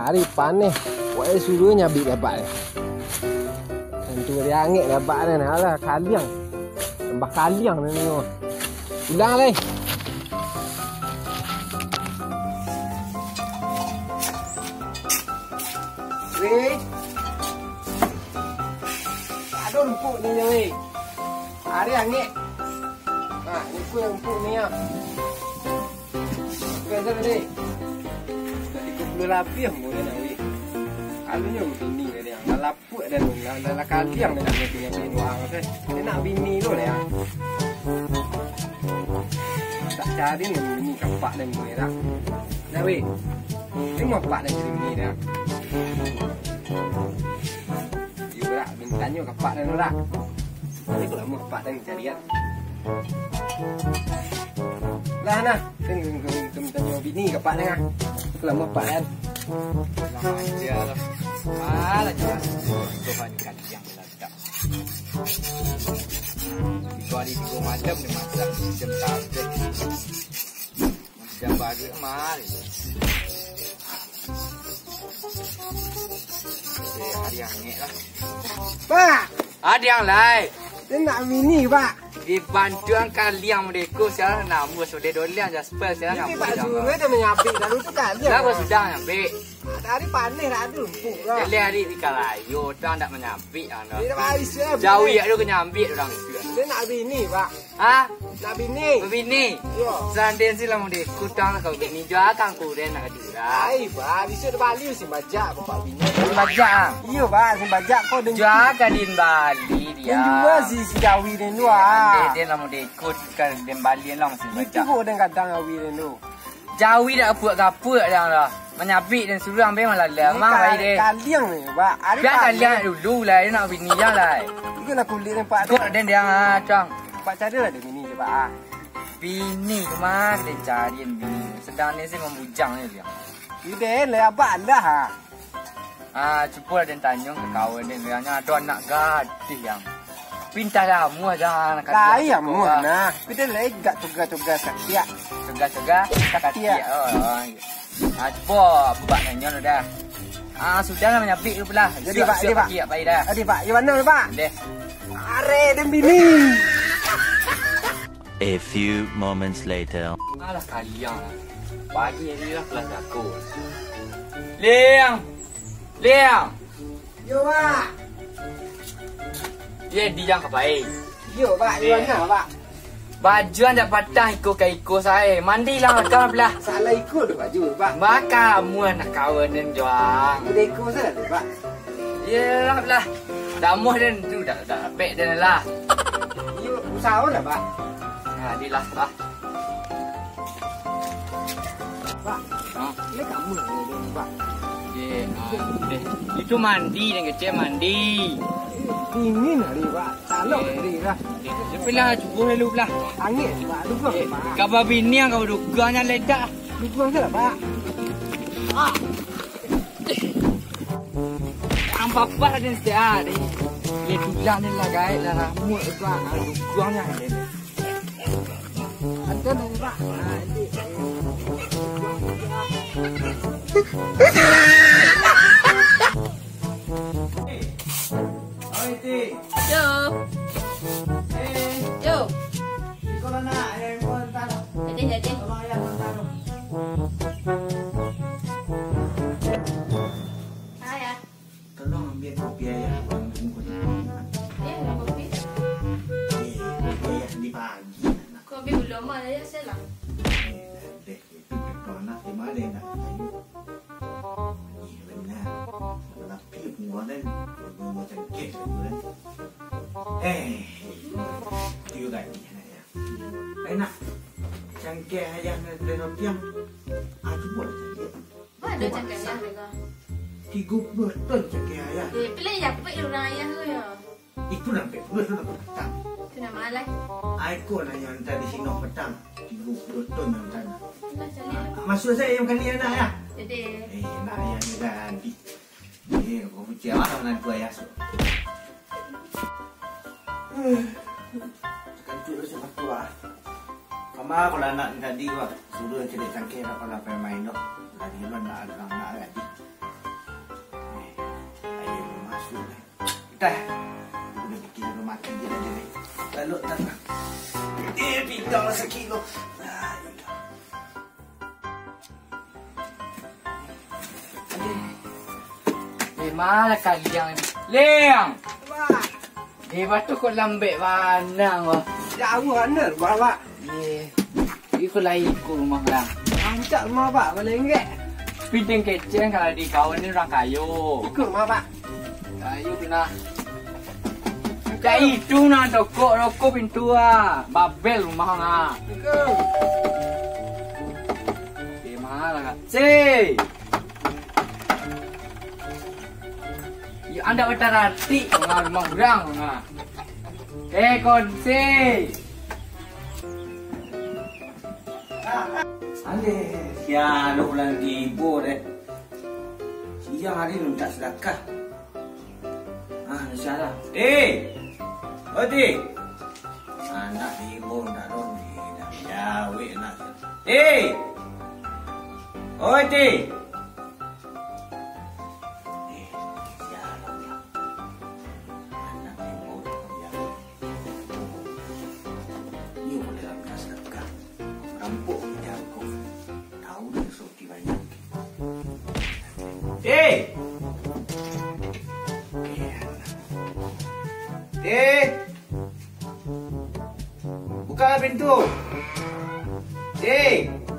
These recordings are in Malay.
Hari panih. Wah, suruh nyabik dapat. Tentu dia angin dapat ni. Alah, kaliang. Tambah kaliang ni tengok. Ulang leh. Weh. Ada empuk ni weh. Hari angin. Ha, ni pun empuk ni ah. Kena ni. Belum lapis pun dia nak weh. Alunya bini dia. Dah lapuk dah tu. Dah kaliang dia nak punya bini orang tu. Dia nak bini tu dia. Tak cari ni bini kapak dan ni dah. Dah weh. Tengok pak dan bini dia. Dia berak bintanya kapak dan dah. Tapi kalau mau kapak dan cari kan. Lah nah, tengok bini kapak dengan. Kalau mau pak kan. Lama aja lah. Malah jelas. Tuhan kaliang meledak. Itu hari 3 malam dia masak jam 1. Jam baru mal. Hari yang ni lah. Pak! Ada yang lain. Dia nak mini pak. Di bantuan kaliang mereka saya nama sudah dolian Jasper saya Ini nyampe. pak suruh dia menyabik dah tu kan. Kenapa sudah nyampe? Hari panih dah ada empuk lah. Jadi hari di kalayo orang tak menyampe anda. Dia dah habis dah. Jauh ya tu kenyampe orang itu. Dia nak bini pak. Ha? Nak bini. Bini. Yo. Sanden sila mo de kutang kau bini juakan ku den nak dura. Ai pak, bisa dah Bali si bajak bapak bini. Baca. Iya pak, si bajak kau dengan Juakan din Bali dia. yang juga si Jawi dan tu ah. Dia lah mo de ikut kan den Bali lang si Itu baca. pun dengan kadang Jawi dan tu. Jauh dah apa dah lah. Menyapik dan suruh ambil malah lemah baik deh. Kaliang ni pak. Hari Biar kalian dulu lah dia nak bini je lah. Itu nak kulit ni pak. Kau den dia cang. Pak cara lah dia bini je pak ah. Bini kemana dia cariin bini. Sedang ni saya membujang ni dia. Ide lah apa dah ha. Cuba dia tanya ke kawan dia bilangnya ada anak gadis yang pintar lah mu aja anak Lai yang mu nah. Kita lagi gak tugas-tugas sakit. Cegah-cegah tak kaki. Cuba buat nanya dah. Sudah lah menyapik tu pula. Jadi pak, jadi pak. Baik dah. Adi pak, di mana pak? Deh. Are dan bini. A few moments later. Alah kalian lah. Pagi ni lah kelas aku. Liang. Yo pak. Dia dia ke baik. Yo pak, di mana pak? Baju anda patah ikut saya. Mandilah kau belah. Salah ikut baju pak. Maka mu nak kawan dan juang. Udah ikut saya pak. Ya belah. Dah muh dan tu dah pek dan lah. Yo usaha lah pak. Dilah lah. Pak, ini kamu ni pak. Itu mandi dan kecil mandi. Dingin hari pak. Salok hari lah. Sebelah cuba dulu belah. Angin pak, dukung pak. Kabar bini yang kau dukanya ledak. Dukung saya pak. Apa dan setiap ni. Dia tulang ni lah guys. Lah rambut pak. Dukanya ni. Ada ni pak. Yo. Yo. Kalau nak yang kau tanah. Jadi. Tolong ayah kau tanah. Hai. Tolong ambil kopi ayah. Kopi. Kopi ayah di pagi. Kopi belum ada ya saya lah. Deh, itu nak di mana nak? Iya benar. Tapi kemudian mau cengkeh kemudian. Itu kan ya. Enak. Cengkeh ayah dan rotiang. Aku boleh cengkeh. Ada cangkangnya mereka. 30 ton cengkeh ayah. Pilih ya, pilih orang ayah tu ya. Itu nampak betul nak petang. Itu nama alai. Aku nak yang tadi sini petang. 30 ton yang tanah. Lah cari. Maksud saya yang kali anak ya. Jadi. Nak ayah ni ganti. Kau kecewa dengan tu ayah so. Sekarang tu siapa tua. Kama kalau anak tadi wah suruh cerita cangkir nak kalau main dok. Lagi mana nak lagi. Dah. Udah bikin lu mati je aja ni. Lalu dah. Pinggang lah sekilo. Mana kalian ni? Liang! Lepas tu kau lambek mana wah? Jauh mana rumah Pak? Ikut lagi ikut rumah orang. Angkat rumah Pak, boleh enggak? Pinting kecil kalau di kawan ni orang kayu. Ikut rumah Pak. Kayu tu nak. Tak itu nak rokok pintu ah. Babel rumah nak. Ikut. Di mana kak? Si. Anda bertarati dengan rumah orang nak. Konsi. Ale, ya lu ulang ibu deh. Siang hari lu tak sedekah. Salah. Odi. Anak ibu tak doni, dah jawe nak. Odi. Buka pintu.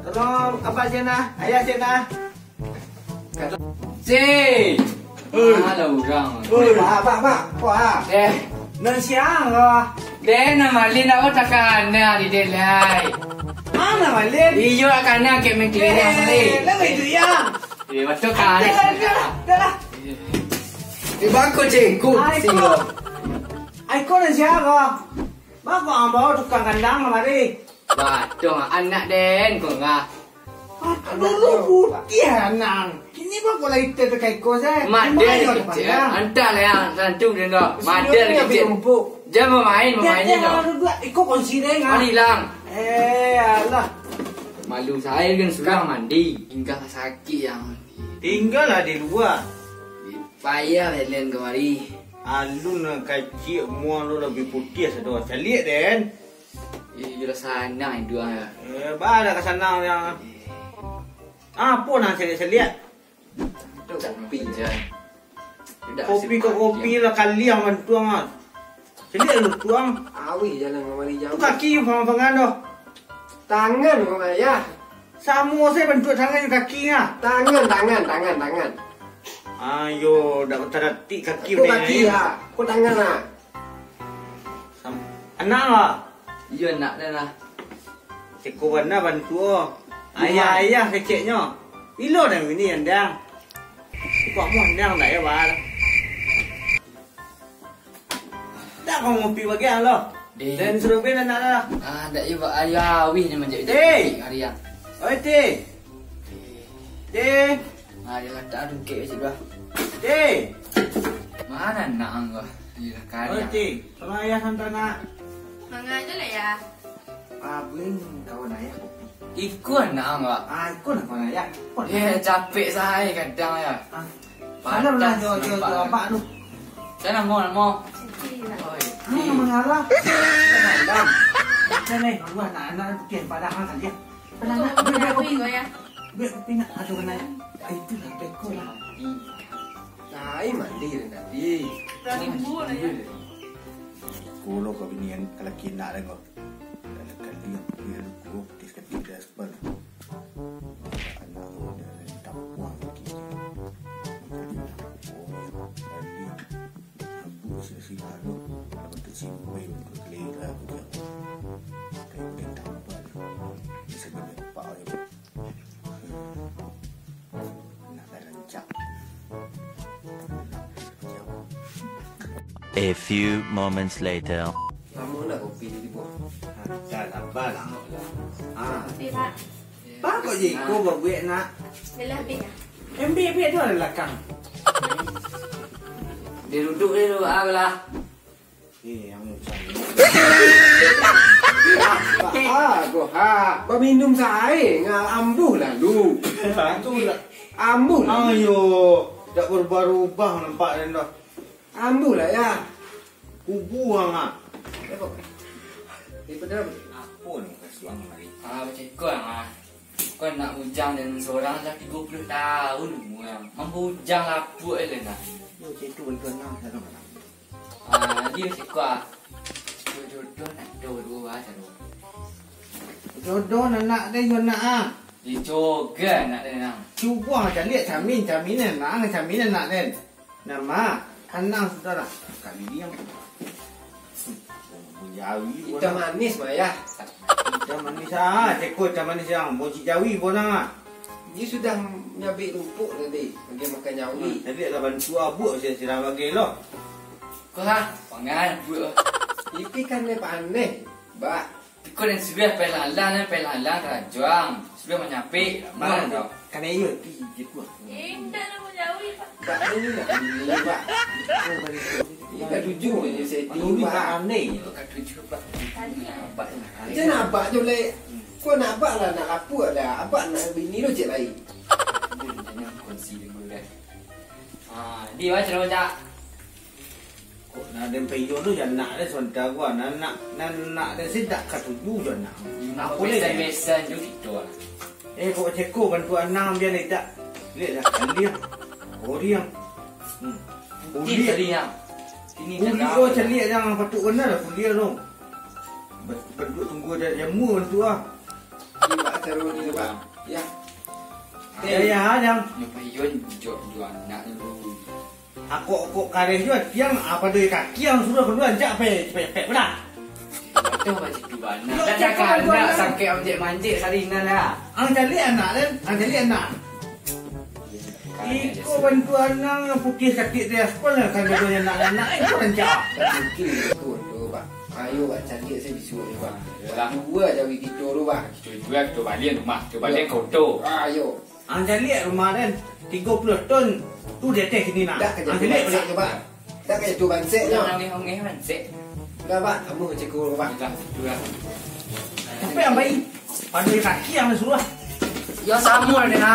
Tolong abang sana, ayah sana. Si. Mana orang? Pak. Wah. Nang siang lah. Nama Lin awak takkan nak di delai. Mana balik? Iyo akan nak ke mengkeliling balik. Lama itu ya. Waktu kan. Dah. Bangko cengku. Singo. Ai kau nang siang lah. Mak kau bawa tukang kandang mari. Betul anak den kau ngah. Dulu putih anak. Kini kau lagi terkait kau saya. Mak dia kecil. Antar lah yang rantung dia nak. Mak dia kecil. Jangan main ni dah. Ikut konsider ngah. Mari lang. Alah. Malu saya kan sudah mandi. Hingga sakit yang. Tinggallah di luar. Payah Helen kemari. Alun kecil muang lu lebih putih sedot. Calik den. Ia sana itu ah. Bala ke sana yang. Apa nak calik-calik? Kopi je. Kopi lah kalian mentuang ah. Calik lu tuang. Awi jalan kemari jauh. Tu kaki pangan doh. Tangan kau ya. Semua saya bentuk tangan kaki ah. Tangan. Ayo, dah terati kaki Kau kaki ya. Kau tangan lah. Anak lah. Iya nak dah lah. Ceko warna bantu. Ayah keceknya. Bilo dah ini andang. Kau mau andang tak ya bar? Tak kau ngopi bagian lo. Dan suruh bin anak lah. Tak iya pak ayah wih ni macam itu. Hari yang. Oi ti. Dia kata ada kek sudah. Mana nak anggo? Iya kali. Oi ti. Sama ayah hantar nak. Mangga aja lah ya. Abang kawan ayah. Ikut nak anggo. Ikut nak kawan ayah. Capek saya kadang ya. Mana lah jual apa tu? Saya nak mau. Mana mengalah? Dam. Sini, gua anak-anak pian padahal kan dia. Anak aku juga ya. Biar pindah ada kena. Itu lah beko lah. Nah, mandi nanti. Ribu lah ya. Kulo kau binian kalau kina lagi. Kalau kali dia lu tis ketika sepan. Anak dia tak puang lagi. Abu sesi lalu, untuk simpai untuk kelihatan betul. Kayak kita tambah, bisa jadi apa ya? Nak rancak. A few moments later. Kamu nak kopi di bawah. Tak apa lah. Kopi pak. Pak kau je, kau berbuat nak. Belah bin ya. MB tu ada belakang. Dia duduk dulu lah. Yang saya. Kau minum saya, ngah ambuh lah lu. Itu lah. Ambuh lah. Ayo, tak berubah-ubah nampak dan dah. Ambil lah ya. Ku buang ah. Daripada Apa ni kasuang mari? Macam kau kau nak hujang dan seorang dah 30 tahun umur. Mampu hujang lapuk je lah. Yo itu betul nak sana mana? Dia macam kau. Jodoh nak jodoh macam tu. Jodoh nak dia yo nak ah. Dia juga nak dia nak. Cuba macam lihat camin nak den. Nama anak sudah lah. Kali dia Jawi Hitam manis mah ya. Hitam manis ah, cekut hitam manis yang mochi Jawi pun ah. Dia sudah nyabik rumput tadi. Bagi makan nyawi. Tadi ada bantu abuk saya sirah bagi lo. Kau pangan buat. Ipi kan dia pandai. Ba. Kau dan sebelah pelan-pelan kerajaan. Sebelah menyapik. Mana tau? Kan iyo pi cekut. Tak nak menjauh Pak. Ba ini nak beli ba. Ini dah tujuh je setting Ini ba. tak aneh. Kau kat tujuh pak. Tadi Nampak ni. Macam nak abak je boleh. Kau nak abak lah nak lapuk lah. Abak nak bini tu cik lain. Dia tanya kongsi dulu dah. Dia macam mana? Kok nak den peyo tu jangan nak dia sonta gua. Nak dia sidak kat tujuh je nak. Apa besan-besan je gitu lah. Kok cekut bantu anak dia ni tak. Lihat dah dia. Dia. Ini tadi yang. Ini Uli oh celik jangan patut kena dah kuliah tu. Berduk tunggu dia jamu tu ah. Ini ba terus ni ba. Ya. Ya jang. Nyapa yon jual anak dulu. Aku karet juga tiang apa dia kaki yang sudah keluar jak pe dah. Betul macam tu bana. Dah cakap nak sakit manjik sarina lah. Ang celik anak dan ang celik anak. Iko bantu anak putih sakit dia sekolah kan dia anak itu rancak. Mungkin betul tu ba. Ayo ba cantik saya disuruh ni ba. Dua jawi kita tu ba. Kita balik rumah, kita balik kotor. Ayo. Ang celik rumah dan 30 ton tu dia teh sini nak. Dah kerja Ang celik balik je ba. Dah kerja tu bansek je. Jangan ngeh-ngeh mansek. Dah ba, kamu cikgu ba. Dah, tu lah. Tapi yang baik pada kaki yang suruh. Ya sama dia.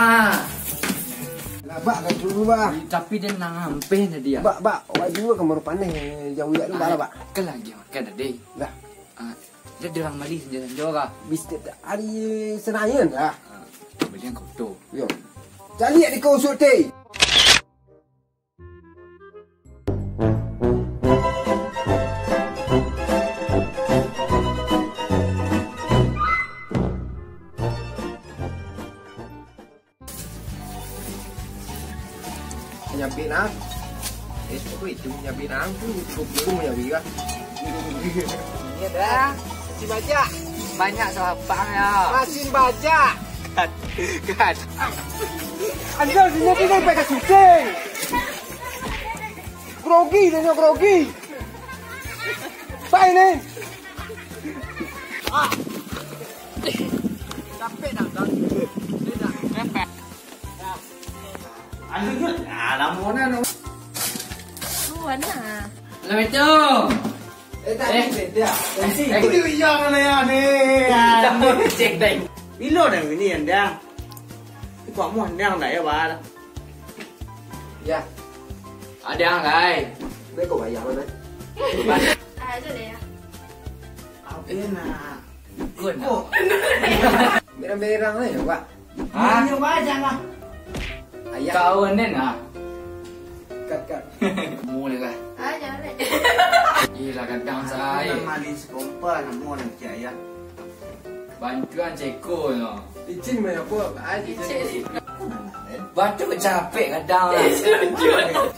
Lah ba dah dulu ba. Tapi dia nak hampir tadi ya. Ba, awak juga kamu pandai jauh ya tu ba lah ba. Kan lagi makan tadi. Dah. Dia dirang mali senjata juga. Bistik hari Senayan lah. Beli yang kotor. Yo. Cari di kau usut teh. Nyabit nak. Esok itu nyabit nak tu cukup nyabit kan. Ini dah. Si baca. Banyak sahabat ya. Masih baca. Kan. Anda sini kita pakai sucing. Grogi dia grogi. Baik ni. Capek dah. Capek. Anu tu, lamunan. Tuan lah. Lalu itu. Tak beda. Itu yang mana ni? Cek dah. Ilo dah ini yang dah. Kau mau yang dah ya bah. Ya. Ada yang lain. Đây kau bayar mana? Ada deh ya. Apa nak? Good. Merah-merah ni pak. Ini baca lah. Ayah. Kau ni nak. Kat. Mula kan. Ada deh. Gila kadang saya. Malis kompa nak mau nak caya. Bantuan ceko no. Licin mana apa? Aji Licin. Batu capek kadang.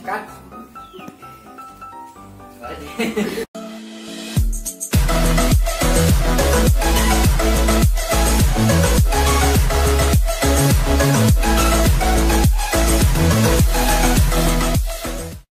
Kat.